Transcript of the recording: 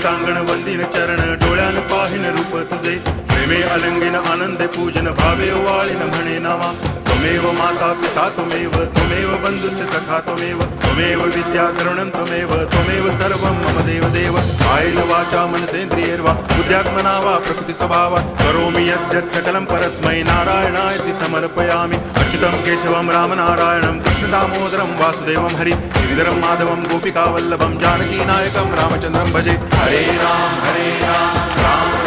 टांगण वंदिन चरण डोळ्यान पाहिन रूप तुझे प्रेमे अलंगिन आनंदे पूजन भावे वाळीन म्हणे नावा त्वमेव माता पिता त्वमेव बंधुश्च सखा त्वमेव विद्या करुणं त्वमेव सर्वं मम देव कायेन वाचा मनसेन्द्रियैर्वा बुद्ध्यात्मना वा प्रकृति स्वभावात् करोमि यद्यत् सकलं परस्मै नारायणायति समर्पयामि अच्युतं केशवं रामनारायणं कृष्णदामोदरं वासुदेवं हरि गिरिधरं माधवं गोपिकावल्लभं जानकीनायकं रामचन्द्रं भजे हरे राम राम